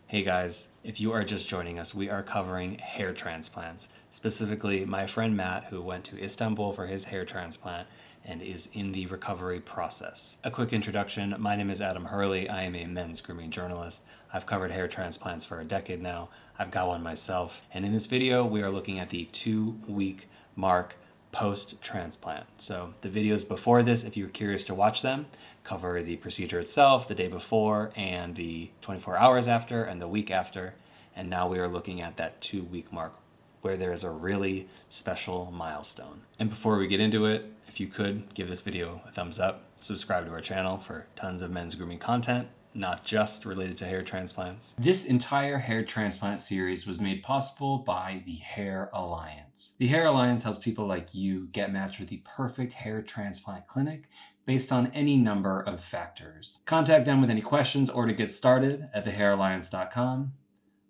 Hey guys, if you are just joining us, we are covering hair transplants. Specifically, my friend Matt, who went to Istanbul for his hair transplant and is in the recovery process. A quick introduction, my name is Adam Hurley. I am a men's grooming journalist. I've covered hair transplants for a decade now. I've got one myself. And in this video, we are looking at the 2-week mark post-transplant. So the videos before this, if you're curious to watch them, cover the procedure itself, the day before, and the 24 hours after, and the week after. And now we are looking at that 2-week mark where there is a really special milestone. And before we get into it, if you could give this video a thumbs up, subscribe to our channel for tons of men's grooming content, not just related to hair transplants. This entire hair transplant series was made possible by the Hair Alliance. The Hair Alliance helps people like you get matched with the perfect hair transplant clinic based on any number of factors. Contact them with any questions or to get started at thehairalliance.com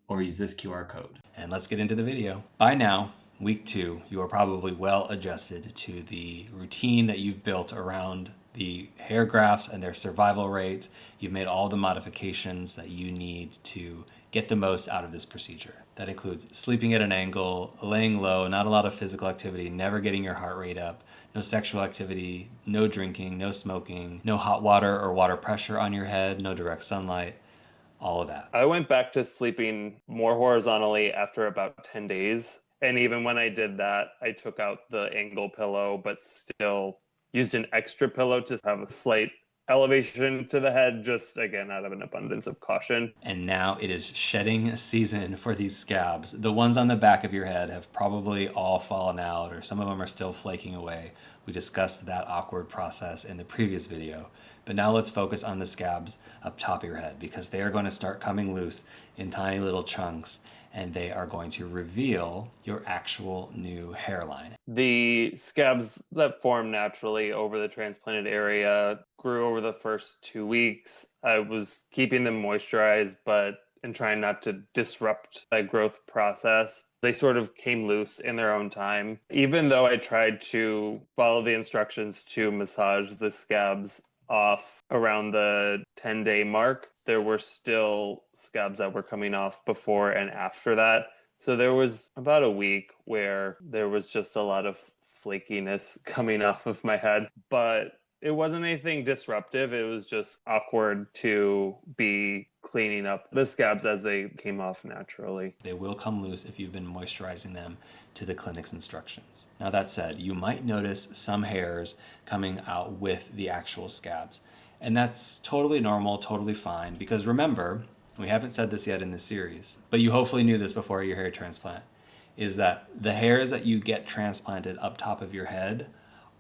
or use this QR code. And let's get into the video. By now, week 2, you are probably well adjusted to the routine that you've built around the hair grafts and their survival rate. You've made all the modifications that you need to get the most out of this procedure. That includes sleeping at an angle, laying low, not a lot of physical activity, never getting your heart rate up, no sexual activity, no drinking, no smoking, no hot water or water pressure on your head, no direct sunlight, all of that. I went back to sleeping more horizontally after about 10 days. And even when I did that, I took out the angle pillow, but still used an extra pillow to have a slight elevation to the head, just again, out of an abundance of caution. And now it is shedding season for these scabs. The ones on the back of your head have probably all fallen out, or some of them are still flaking away. We discussed that awkward process in the previous video. But now let's focus on the scabs up top of your head, because they are going to start coming loose in tiny little chunks, and they are going to reveal your actual new hairline. The scabs that formed naturally over the transplanted area grew over the first 2 weeks. I was keeping them moisturized, and trying not to disrupt that growth process. They sort of came loose in their own time. Even though I tried to follow the instructions to massage the scabs off around the 10-day mark, there were still scabs that were coming off before and after that. So there was about a week where there was just a lot of flakiness coming off of my head, but it wasn't anything disruptive. It was just awkward to be cleaning up the scabs as they came off naturally. They will come loose if you've been moisturizing them to the clinic's instructions. Now that said, you might notice some hairs coming out with the actual scabs. And that's totally normal, totally fine, because remember, we haven't said this yet in this series, but you hopefully knew this before your hair transplant, is that the hairs that you get transplanted up top of your head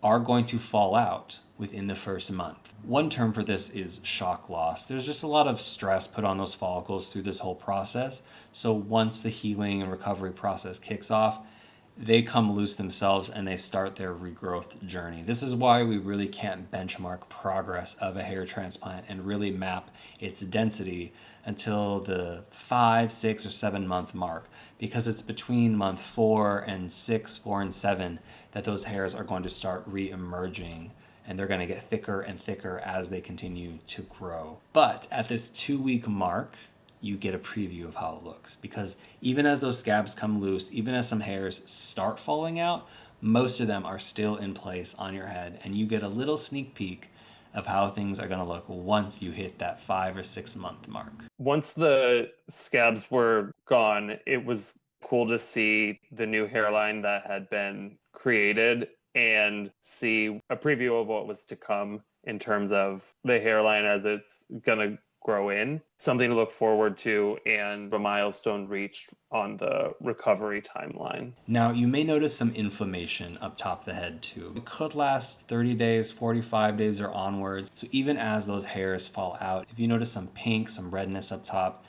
are going to fall out within the first month. One term for this is shock loss. There's just a lot of stress put on those follicles through this whole process. So once the healing and recovery process kicks off, they come loose themselves and they start their regrowth journey. This is why we really can't benchmark progress of a hair transplant and really map its density until the 5, 6, or 7 month mark, because it's between month 4 and 6, 4 and 7 that those hairs are going to start re-emerging, and they're going to get thicker and thicker as they continue to grow. But at this 2-week mark, you get a preview of how it looks, because even as those scabs come loose, even as some hairs start falling out, most of them are still in place on your head, and you get a little sneak peek of how things are going to look once you hit that 5 or 6 month mark. Once the scabs were gone, it was cool to see the new hairline that had been created and see a preview of what was to come in terms of the hairline as it's going to grow in, something to look forward to, and a milestone reached on the recovery timeline. Now, you may notice some inflammation up top of the head too. It could last 30 days, 45 days, or onwards. So even as those hairs fall out, if you notice some pink, some redness up top,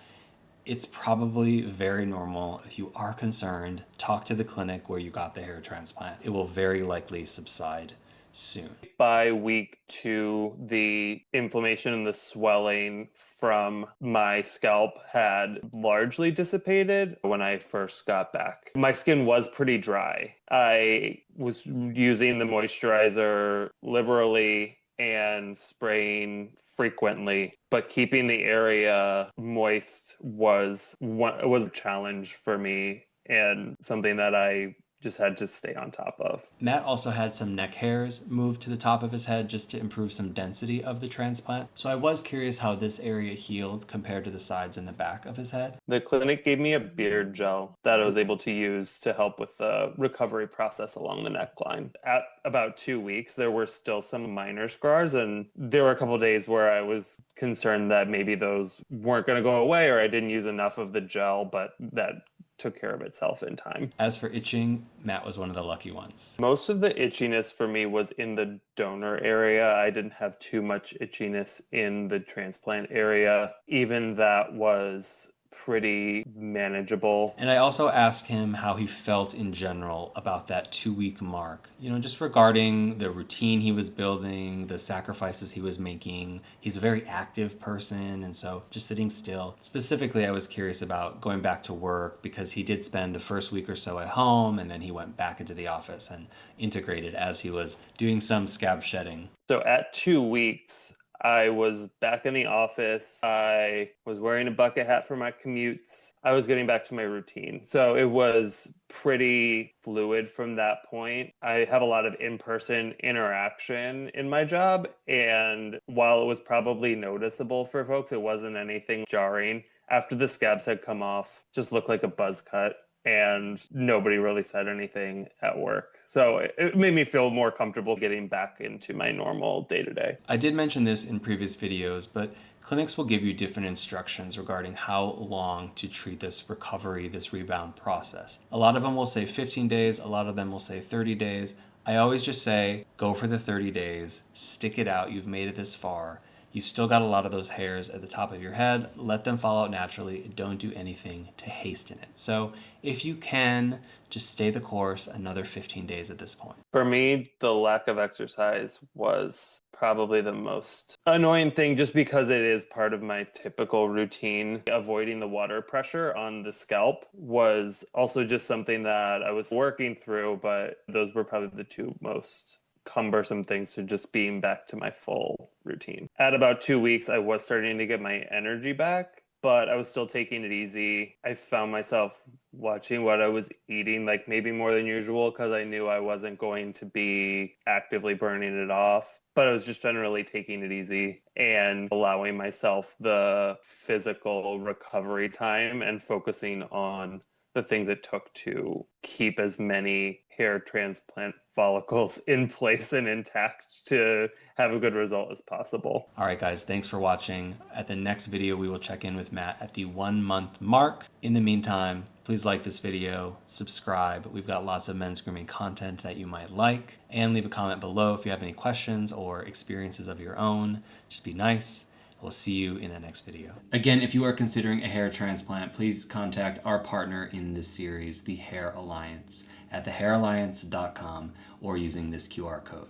it's probably very normal. If you are concerned, talk to the clinic where you got the hair transplant. It will very likely subside soon. By week 2, the inflammation and the swelling from my scalp had largely dissipated when I first got back. My skin was pretty dry. I was using the moisturizer liberally and spraying frequently, but keeping the area moist was a challenge for me and something that I just had to stay on top of. Matt also had some neck hairs moved to the top of his head just to improve some density of the transplant. So I was curious how this area healed compared to the sides and the back of his head. The clinic gave me a beard gel that I was able to use to help with the recovery process along the neckline. At about 2 weeks, there were still some minor scars, and there were a couple of days where I was concerned that maybe those weren't going to go away or I didn't use enough of the gel, but that took care of itself in time. As for itching, Matt was one of the lucky ones. Most of the itchiness for me was in the donor area. I didn't have too much itchiness in the transplant area. Even that was pretty manageable. And I also asked him how he felt in general about that 2 week mark. Just regarding the routine he was building, the sacrifices he was making. He's a very active person, and so just sitting still. Specifically, I was curious about going back to work because he did spend the first week or so at home, and then he went back into the office and integrated as he was doing some scab shedding. So at 2 weeks, I was back in the office. I was wearing a bucket hat for my commutes. I was getting back to my routine. So it was pretty fluid from that point. I have a lot of in-person interaction in my job. And while it was probably noticeable for folks, it wasn't anything jarring. After the scabs had come off, just looked like a buzz cut. And nobody really said anything at work. So it made me feel more comfortable getting back into my normal day-to-day. I did mention this in previous videos, but clinics will give you different instructions regarding how long to treat this recovery, this rebound process. A lot of them will say 15 days, a lot of them will say 30 days. I always just say, go for the 30 days, stick it out, you've made it this far. You've still got a lot of those hairs at the top of your head. Let them fall out naturally. Don't do anything to hasten it. So if you can, just stay the course another 15 days at this point. For me, the lack of exercise was probably the most annoying thing just because it is part of my typical routine. Avoiding the water pressure on the scalp was also just something that I was working through, but those were probably the two most cumbersome things to just being back to my full routine. At about 2 weeks, I was starting to get my energy back, but I was still taking it easy. I found myself watching what I was eating, like maybe more than usual, because I knew I wasn't going to be actively burning it off. But I was just generally taking it easy and allowing myself the physical recovery time and focusing on the things it took to keep as many hair transplant follicles in place and intact to have a good result as possible. All right, guys, thanks for watching. At the next video, we will check in with Matt at the 1 month mark. In the meantime, please like this video, subscribe. We've got lots of men's grooming content that you might like, and leave a comment below if you have any questions or experiences of your own. Just be nice. We'll see you in the next video. Again, if you are considering a hair transplant, please contact our partner in this series, the Hair Alliance, at thehairalliance.com or using this QR code.